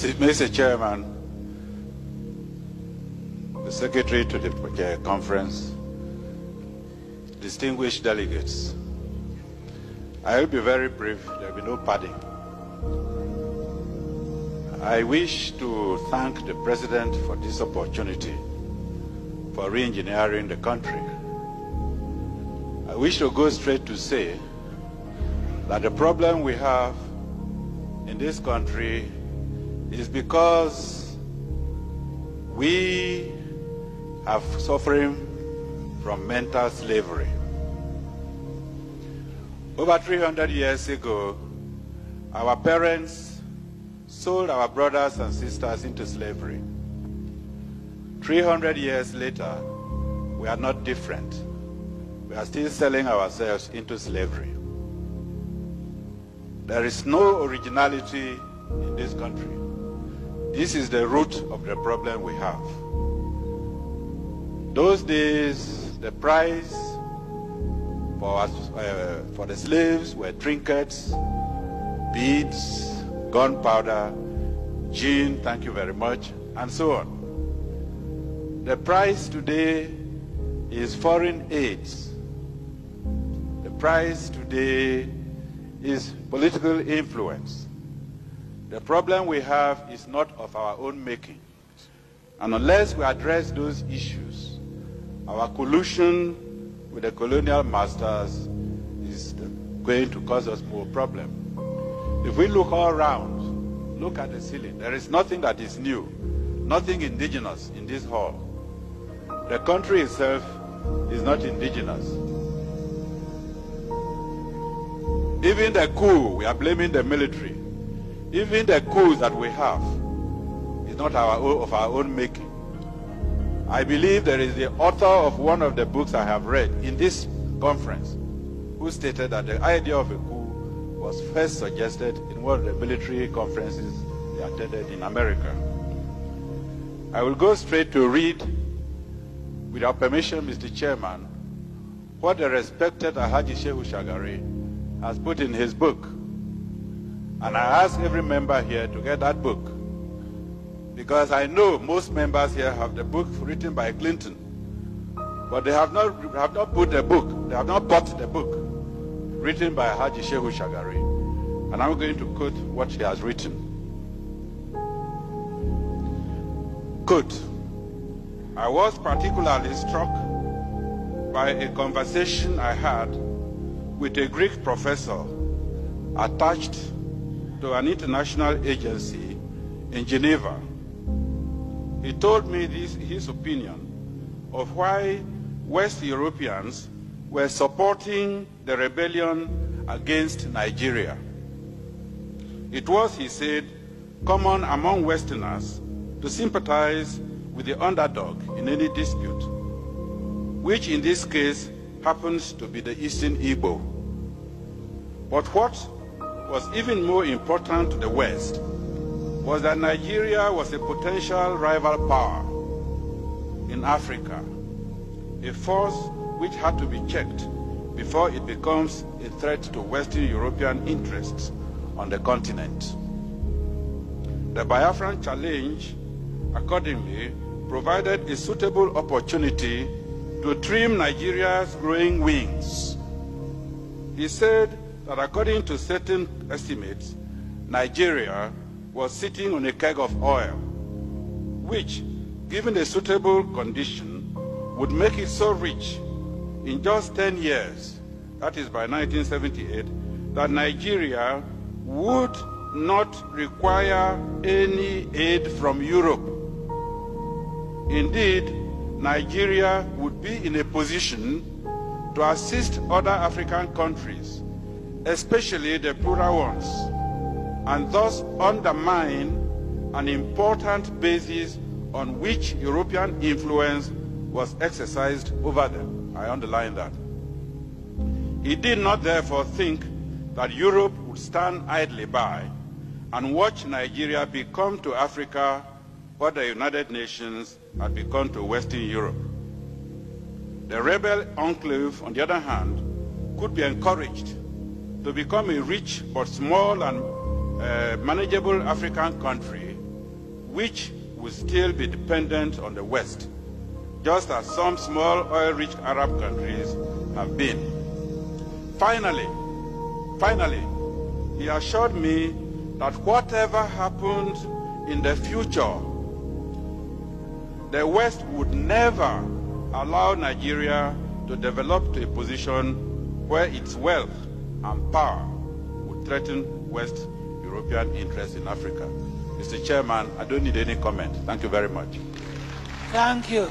Mr. Chairman, the Secretary to the conference, distinguished delegates, I will be very brief. There will be no padding. I wish to thank the President for this opportunity for re-engineering the country. I wish to go straight to say that the problem we have in this country is because we are suffering from mental slavery. Over 300 years ago, our parents sold our brothers and sisters into slavery. 300 years later, we are not different. We are still selling ourselves into slavery. There is no originality in this country. This is the root of the problem we have. Those days, the price for the slaves were trinkets, beads, gunpowder, gin, thank you very much, and so on. The price today is foreign aids. The price today is political influence. The problem we have is not of our own making. And unless we address those issues, our collusion with the colonial masters is going to cause us more problems. If we look all around, look at the ceiling, there is nothing that is new, nothing indigenous in this hall. The country itself is not indigenous. Even the coup, we are blaming the military. Even the coups that we have is not of our own making. I believe there is the author of one of the books I have read in this conference who stated that the idea of a coup was first suggested in one of the military conferences they attended in America. I will go straight to read, with your permission, Mr. Chairman, what the respected Alhaji Shehu Shagari has put in his book. And I ask every member here to get that book, because I know most members here have the book written by Clinton, but they have not put the book, they have not bought the book written by Haji Shehu Shagari. And I'm going to quote what he has written. Quote, I was particularly struck by a conversation I had with a Greek professor attached to an international agency in Geneva. He told me his opinion of why West Europeans were supporting the rebellion against Nigeria. It was, he said, common among Westerners to sympathize with the underdog in any dispute, which in this case happens to be the Eastern Igbo. But what was even more important to the West was that Nigeria was a potential rival power in Africa, a force which had to be checked before it becomes a threat to Western European interests on the continent. The Biafran challenge, accordingly, provided a suitable opportunity to trim Nigeria's growing wings. He said that according to certain estimates, Nigeria was sitting on a keg of oil, which, given a suitable condition, would make it so rich in just 10 years, that is by 1978, that Nigeria would not require any aid from Europe. Indeed, Nigeria would be in a position to assist other African countries, especially the poorer ones, and thus undermine an important basis on which European influence was exercised over them. I underline that. He did not therefore think that Europe would stand idly by and watch Nigeria become to Africa what the United Nations had become to Western Europe. The rebel enclave, on the other hand, could be encouraged to become a rich but small and manageable African country which will still be dependent on the West, just as some small oil-rich Arab countries have been. Finally, he assured me that whatever happened in the future, the West would never allow Nigeria to develop to a position where its wealth and power would threaten West European interests in Africa. Mr. Chairman, I don't need any comment. Thank you very much. Thank you.